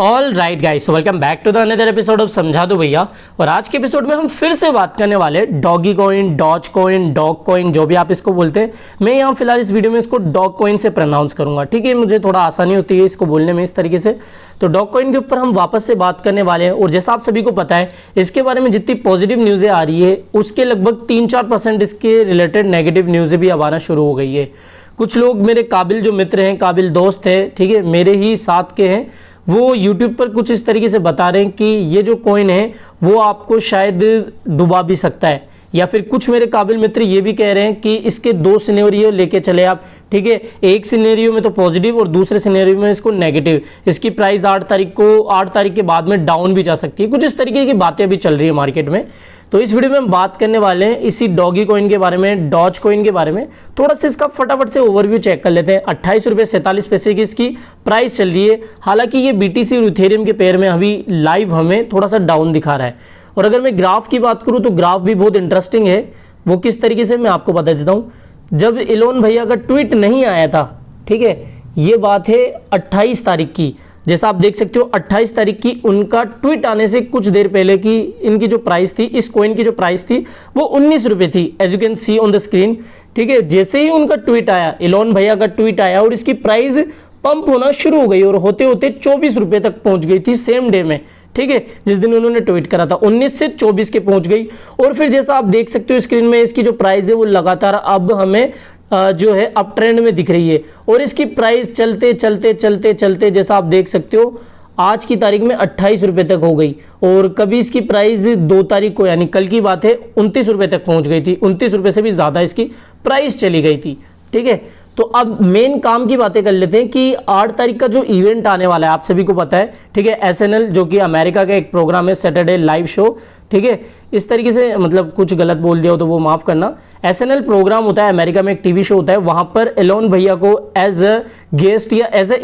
All right guys, welcome back to the another episode of समझा दो भैया। और आज के एपिसोड में हम फिर से बात करने वाले doggy coin, doge coin, dog coin, जो भी आप इसको बोलते हैं। मैं यहाँ फिलहाल इस वीडियो में इसको डॉग कॉइन से प्रोनाउंस करूंगा, ठीक है। मुझे थोड़ा आसानी होती है इसको बोलने में इस तरीके से। तो डॉग कॉइन के ऊपर हम वापस से बात करने वाले हैं। और जैसा आप सभी को पता है, इसके बारे में जितनी पॉजिटिव न्यूज़ें आ रही है उसके लगभग 3-4% इसके रिलेटेड नेगेटिव न्यूज़ें भी आना शुरू हो गई है। कुछ लोग मेरे काबिल जो मित्र हैं, काबिल दोस्त हैं, ठीक है, मेरे ही साथ के हैं, वो YouTube पर कुछ इस तरीके से बता रहे हैं कि ये जो कॉइन है वो आपको शायद डुबा भी सकता है। या फिर कुछ मेरे काबिल मित्र ये भी कह रहे हैं कि इसके 2 सिनेरियो लेके चले आप, ठीक है। एक सिनेरियो में तो पॉजिटिव और दूसरे सिनेरियो में इसको नेगेटिव। इसकी प्राइस 8 तारीख के बाद में डाउन भी जा सकती है। कुछ इस तरीके की बातें भी चल रही है मार्केट में। तो इस वीडियो में हम बात करने वाले हैं इसी डॉगी कॉइन के बारे में, डॉज कॉइन के बारे में। थोड़ा सा इसका फटाफट से ओवरव्यू चेक कर लेते हैं। 28 रुपये 47 पैसे की इसकी प्राइस चल रही है। हालांकि ये BTC और इथेरियम के पेयर में अभी लाइव हमें थोड़ा सा डाउन दिखा रहा है। और अगर मैं ग्राफ की बात करूं तो ग्राफ भी बहुत इंटरेस्टिंग है। वो किस तरीके से, मैं आपको बता देता हूं। जब इलोन भैया का ट्वीट नहीं आया था, ठीक है, ये बात है 28 तारीख की। जैसा आप देख सकते हो 28 तारीख की उनका ट्वीट आने से कुछ देर पहले की इनकी जो प्राइस थी, इस कॉइन की जो प्राइस थी वो 19 रुपये थी, as you can see on the screen, ठीक है। जैसे ही उनका ट्वीट आया, इलोन भैया का ट्वीट आया, और इसकी प्राइस पंप होना शुरू हो गई और होते होते 24 रुपये तक पहुंच गई थी सेम डे में, ठीक है। जिस दिन उन्होंने ट्वीट करा था 19 से 24 के पहुंच गई। और फिर जैसा आप देख सकते हो स्क्रीन में, इसकी जो प्राइस है वो लगातार अब हमें जो है अप ट्रेंड में दिख रही है। और इसकी प्राइस चलते चलते चलते चलते जैसा आप देख सकते हो आज की तारीख में 28 रुपये तक हो गई। और कभी इसकी प्राइस 2 तारीख को, यानी कल की बात है, 29 रुपये तक पहुंच गई थी। 29 रुपये से भी ज़्यादा इसकी प्राइस चली गई थी, ठीक है। तो अब मेन काम की बातें कर लेते हैं कि 8 तारीख का जो इवेंट आने वाला है, आप सभी को पता है, ठीक है। SNL जो कि अमेरिका का एक प्रोग्राम है, सैटरडे लाइव शो, ठीक है। इस तरीके से मतलब कुछ गलत बोल दिया हो तो वो माफ़ करना। SNL प्रोग्राम होता है अमेरिका में, एक टीवी शो होता है। वहाँ पर इलोन भैया को एज अ गेस्ट या एज ए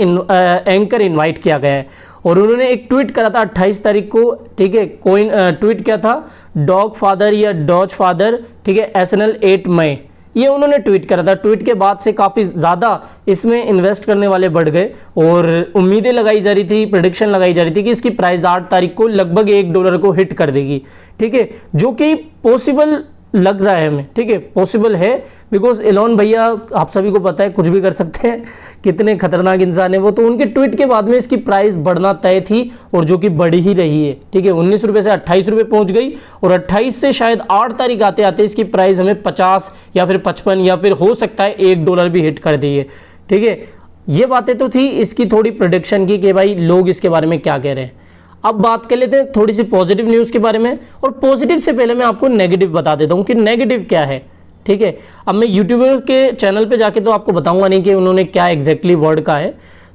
एंकर इन्वाइट किया गया है। और उन्होंने एक ट्वीट करा था 28 तारीख को, ठीक है। कॉइन ट्वीट क्या था, डॉग फादर या डॉज फादर, ठीक है, SNL 8 मई, ये उन्होंने ट्वीट करा था। ट्वीट के बाद से काफ़ी ज़्यादा इसमें इन्वेस्ट करने वाले बढ़ गए और उम्मीदें लगाई जा रही थी, प्रेडिक्शन लगाई जा रही थी कि इसकी प्राइस 8 तारीख को लगभग $1 को हिट कर देगी, ठीक है। जो कि पॉसिबल लग रहा है हमें, ठीक है, पॉसिबल है। बिकॉज इलोन भैया, आप सभी को पता है, कुछ भी कर सकते हैं, कितने खतरनाक इंसान है वो। तो उनके ट्वीट के बाद में इसकी प्राइस बढ़ना तय थी और जो कि बढ़ ही रही है, ठीक है। 19 रुपये से 28 रुपये पहुंच गई और 28 से शायद 8 तारीख आते आते इसकी प्राइस हमें 50 या फिर 55 या फिर हो सकता है $1 भी हिट कर दी है, ठीक है। ये बातें तो थी इसकी थोड़ी प्रेडिक्शन की कि भाई लोग इसके बारे में क्या कह रहे हैं। अब बात कर लेते हैं थोड़ी सी पॉजिटिव न्यूज़ के बारे में। और पॉजिटिव से पहले मैं आपको नेगेटिव बता देता हूं कि नेगेटिव क्या है, ठीक है। अब मैं यूट्यूबर के चैनल पे जाके तो आपको बताऊंगा नहीं कि उन्होंने क्या एग्जैक्टली वर्ड का है।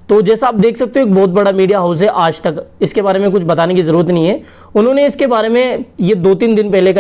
तो जैसा आप देख सकते हो एक बहुत बड़ा मीडिया हाउस है आज तक, इसके बारे में कुछ बताने की ज़रूरत नहीं है। उन्होंने इसके बारे में ये 2-3 दिन पहले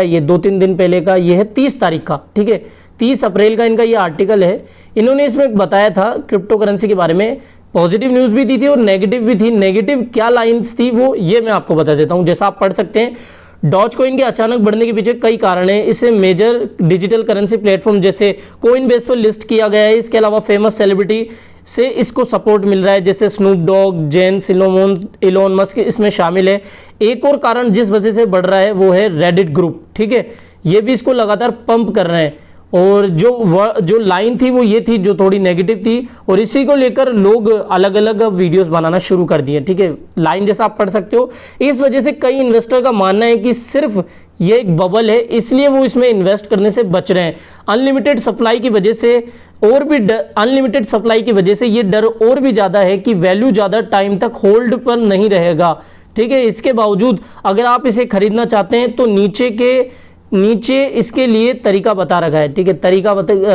का, ये है 30 तारीख का, ठीक है, 30 अप्रैल का इनका ये आर्टिकल है। इन्होंने इसमें बताया था क्रिप्टो करेंसी के बारे में। पॉजिटिव न्यूज़ भी दी थी और नेगेटिव भी थी। नेगेटिव क्या लाइंस थी वो ये मैं आपको बता देता हूँ। जैसा आप पढ़ सकते हैं, डॉज कॉइन के अचानक बढ़ने के पीछे कई कारण हैं। इसे मेजर डिजिटल करेंसी प्लेटफॉर्म जैसे कोइन बेस पर लिस्ट किया गया है। इसके अलावा फेमस सेलिब्रिटी से इसको सपोर्ट मिल रहा है, जैसे स्नूप डॉग, जेन सिलोमोन, इलोन मस्क इसमें शामिल है। एक और कारण जिस वजह से बढ़ रहा है वो है रेडिट ग्रुप, ठीक है। ये भी इसको लगातार पंप कर रहे हैं। और जो लाइन थी वो ये थी जो थोड़ी नेगेटिव थी और इसी को लेकर लोग अलग अलग वीडियोस बनाना शुरू कर दिए, ठीक है। लाइन जैसा आप पढ़ सकते हो। इस वजह से कई इन्वेस्टर का मानना है कि सिर्फ ये एक बबल है, इसलिए वो इसमें इन्वेस्ट करने से बच रहे हैं। अनलिमिटेड सप्लाई की वजह से अनलिमिटेड सप्लाई की वजह से ये डर और भी ज़्यादा है कि वैल्यू ज़्यादा टाइम तक होल्ड पर नहीं रहेगा, ठीक है। इसके बावजूद अगर आप इसे खरीदना चाहते हैं तो नीचे इसके लिए तरीका बता रखा है, ठीक है।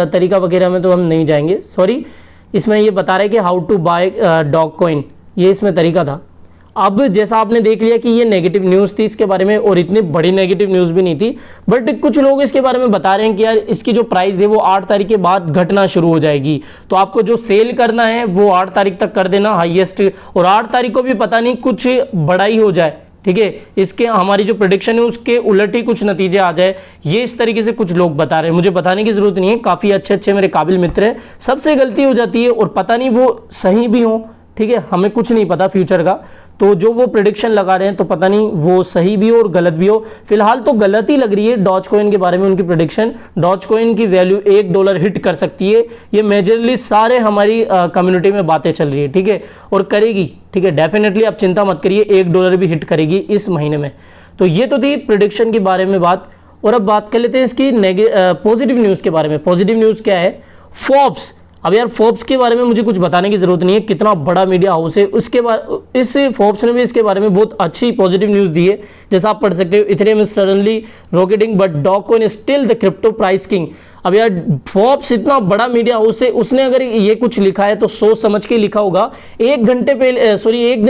तरीका वगैरह में तो हम नहीं जाएंगे, सॉरी। इसमें ये बता रहा है कि how to buy dog coin, ये इसमें तरीका था। अब जैसा आपने देख लिया कि ये नेगेटिव न्यूज़ थी इसके बारे में, और इतनी बड़ी नेगेटिव न्यूज़ भी नहीं थी, बट कुछ लोग इसके बारे में बता रहे हैं कि यार इसकी जो प्राइस है वो 8 तारीख के बाद घटना शुरू हो जाएगी। तो आपको जो सेल करना है वो 8 तारीख तक कर देना हाईएस्ट, और 8 तारीख को भी पता नहीं कुछ बड़ा ही हो जाए, ठीक है। इसके हमारी जो प्रेडिक्शन है उसके उलट ही कुछ नतीजे आ जाए, ये इस तरीके से कुछ लोग बता रहे हैं। मुझे बताने की जरूरत नहीं है, काफ़ी अच्छे मेरे काबिल मित्र हैं। सबसे गलती हो जाती है और पता नहीं वो सही भी हो, ठीक है, हमें कुछ नहीं पता फ्यूचर का, तो जो वो प्रिडिक्शन लगा रहे हैं तो पता नहीं वो सही भी हो और गलत भी हो। फिलहाल तो गलत ही लग रही है डॉज कॉइन के बारे में उनकी प्रिडिक्शन। डॉज कॉइन की वैल्यू $1 हिट कर सकती है, ये मेजरली सारे हमारी कम्युनिटी में बातें चल रही है, ठीक है, और करेगी, ठीक है, डेफिनेटली आप चिंता मत करिए, $1 भी हिट करेगी इस महीने में। तो ये तो थी प्रिडिक्शन के बारे में बात। और अब बात कर लेते हैं इसकी पॉजिटिव न्यूज़ के बारे में। पॉजिटिव न्यूज़ क्या है? फोर्ब्स। अब यार फोर्ब्स के बारे में मुझे कुछ बताने की जरूरत नहीं है, कितना बड़ा मीडिया हाउस है, उसके बाद इस फोर्ब्स ने भी इसके बारे में बहुत अच्छी पॉजिटिव न्यूज़ दी है। जैसा आप पढ़ सकते हो, Ethereum is suddenly rocketing but Dogecoin is still the crypto price king. अब यार फोर्ब्स इतना बड़ा मीडिया हाउस है, उसने अगर ये कुछ लिखा है तो सोच समझ के लिखा होगा। एक दिन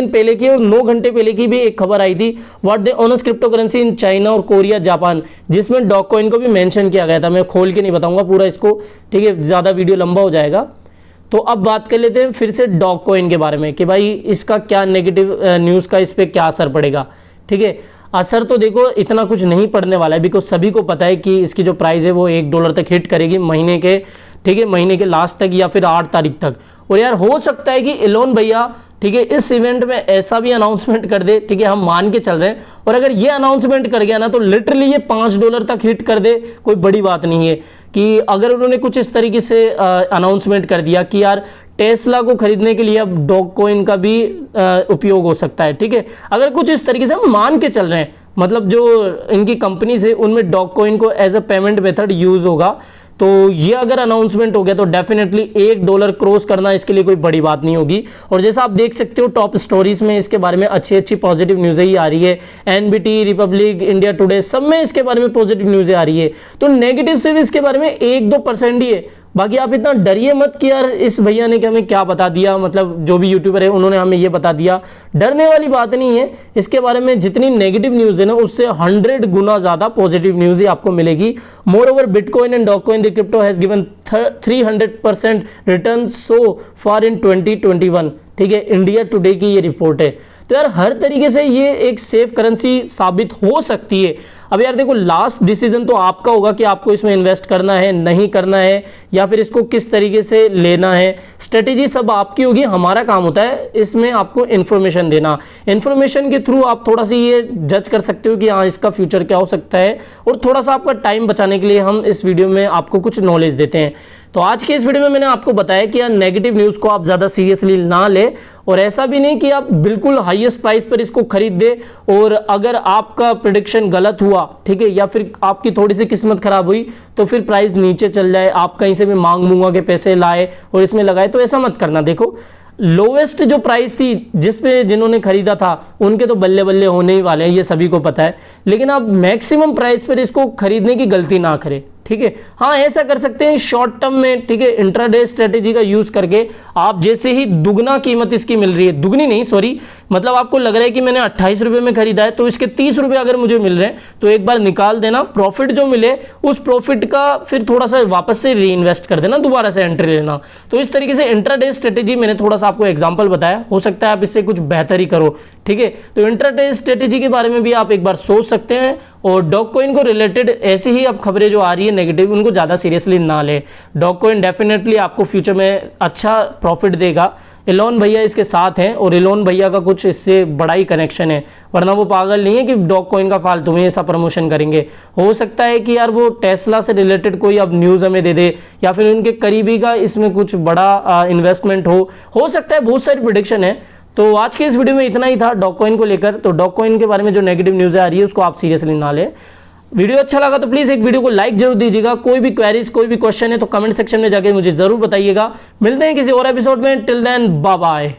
पहले की और 9 घंटे पहले की भी एक खबर आई थी, what the owners crypto currency in China और कोरिया जापान, जिसमें डॉगकॉइन को भी मेंशन किया गया था। मैं खोल के नहीं बताऊंगा पूरा इसको, ठीक है, ज्यादा वीडियो लंबा हो जाएगा। तो अब बात कर लेते हैं फिर से डॉगकॉइन के बारे में कि भाई इसका क्या नेगेटिव न्यूज़ का इस पर क्या असर पड़ेगा, ठीक है। असर तो देखो इतना कुछ नहीं पड़ने वाला है, बिकॉज सभी को पता है कि इसकी जो प्राइस है वो $1 तक हिट करेगी महीने के, ठीक है, महीने के लास्ट तक या फिर 8 तारीख तक। और यार हो सकता है कि एलोन भैया, ठीक है, इस इवेंट में ऐसा भी अनाउंसमेंट कर दे, ठीक है, हम मान के चल रहे हैं, और अगर ये अनाउंसमेंट कर गया ना तो लिटरली ये $5 तक हिट कर दे, कोई बड़ी बात नहीं है। कि अगर उन्होंने कुछ इस तरीके से अनाउंसमेंट कर दिया कि यार टेस्ला को खरीदने के लिए अब डॉगकॉइन का भी उपयोग हो सकता है, ठीक है, अगर कुछ इस तरीके से हम मान के चल रहे हैं, मतलब जो इनकी कंपनीज है उनमें डॉगकॉइन को as a payment method use होगा, तो ये अगर अनाउंसमेंट हो गया तो डेफिनेटली $1 क्रॉस करना इसके लिए कोई बड़ी बात नहीं होगी। और जैसा आप देख सकते हो टॉप स्टोरीज में इसके बारे में अच्छी पॉजिटिव न्यूज़ें ही आ रही है। एनबीटी, रिपब्लिक, इंडिया टुडे, सब में इसके बारे में पॉजिटिव न्यूज़ें आ रही है। तो नेगेटिव सिर्फ इसके बारे में 1-2% ही है, बाकी आप इतना डरिए मत कि यार इस भैया ने हमें क्या बता दिया, मतलब जो भी यूट्यूबर है उन्होंने हमें ये बता दिया। डरने वाली बात नहीं है, इसके बारे में जितनी नेगेटिव न्यूज़ है ना उससे 100 गुना ज़्यादा पॉजिटिव न्यूज़ ही आपको मिलेगी। Moreover Bitcoin and Dogecoin the crypto has given 300% return so far in 2021, ठीक है, इंडिया टुडे की ये रिपोर्ट है। तो यार हर तरीके से ये एक सेफ करेंसी साबित हो सकती है। अब यार देखो लास्ट डिसीजन तो आपका होगा कि आपको इसमें इन्वेस्ट करना है, नहीं करना है, या फिर इसको किस तरीके से लेना है। स्ट्रेटेजी सब आपकी होगी, हमारा काम होता है इसमें आपको इन्फॉर्मेशन देना। इन्फॉर्मेशन के थ्रू आप थोड़ा सा ये जज कर सकते हो कि हाँ इसका फ्यूचर क्या हो सकता है, और थोड़ा सा आपका टाइम बचाने के लिए हम इस वीडियो में आपको कुछ नॉलेज देते हैं। तो आज के इस वीडियो में मैंने आपको बताया कि यार नेगेटिव न्यूज़ को आप ज़्यादा सीरियसली ना ले, और ऐसा भी नहीं कि आप बिल्कुल हाईएस्ट प्राइस पर इसको खरीद दे, और अगर आपका प्रेडिक्शन गलत हुआ, ठीक है, या फिर आपकी थोड़ी सी किस्मत खराब हुई तो फिर प्राइस नीचे चल जाए, आप कहीं से भी मांग मूंगा के पैसे लाए और इसमें लगाए, तो ऐसा मत करना। देखो लोवेस्ट जो प्राइस थी जिन्होंने खरीदा था उनके तो बल्ले बल्ले होने ही वाले हैं, ये सभी को पता है, लेकिन आप मैक्सिमम प्राइस पर इसको खरीदने की गलती ना करें, ठीक है। हाँ ऐसा कर सकते हैं शॉर्ट टर्म में, ठीक है, इंट्राडे स्ट्रेटेजी का यूज करके आप जैसे ही दुगना कीमत इसकी मिल रही है, दुगनी नहीं सॉरी, मतलब आपको लग रहा है कि मैंने 28 रुपए में खरीदा है तो इसके 30 रुपए अगर मुझे मिल रहे हैं तो एक बार निकाल देना, प्रॉफिट जो मिले उस प्रॉफिट का फिर थोड़ा सा वापस से री इन्वेस्ट कर देना, दोबारा से एंट्री लेना। तो इस तरीके से इंट्राडे स्ट्रेटेजी मैंने थोड़ा सा आपको एग्जाम्पल बताया, हो सकता है आप इससे कुछ बेहतर ही करो, ठीक है। तो इंट्राडे स्ट्रेटेजी के बारे में भी आप एक बार सोच सकते हैं, और डॉगकॉइन को रिलेटेड ऐसी ही अब खबरें जो आ रही है नेगेटिव, उनको ज़्यादा सीरियसली ना ले। डॉगकॉइन डेफिनेटली आपको फ्यूचर में अच्छा प्रॉफिट देगा। एलोन भैया इसके साथ हैं, और एलोन भैया का कुछ इससे बड़ा ही कनेक्शन है, वरना वो पागल नहीं है कि डॉगकॉइन का फालतू में ऐसा प्रमोशन करेंगे। हो सकता है कि यार वो टेस्ला से रिलेटेड कोई अब न्यूज़ हमें दे दे, या फिर उनके करीबी का इसमें कुछ बड़ा इन्वेस्टमेंट हो सकता है, बहुत सारी प्रेडिक्शन है। तो आज के इस वीडियो में इतना ही था डॉगकॉइन को लेकर। तो डॉगकॉइन के बारे में जो नेगेटिव न्यूज़ आ रही है उसको आप सीरियसली ना ले। वीडियो अच्छा लगा तो प्लीज़ एक वीडियो को लाइक जरूर दीजिएगा। कोई भी क्वेरीज, कोई भी क्वेश्चन है तो कमेंट सेक्शन में जाके मुझे जरूर बताइएगा। मिलते हैं किसी और एपिसोड में, टिल देन बाय बाय।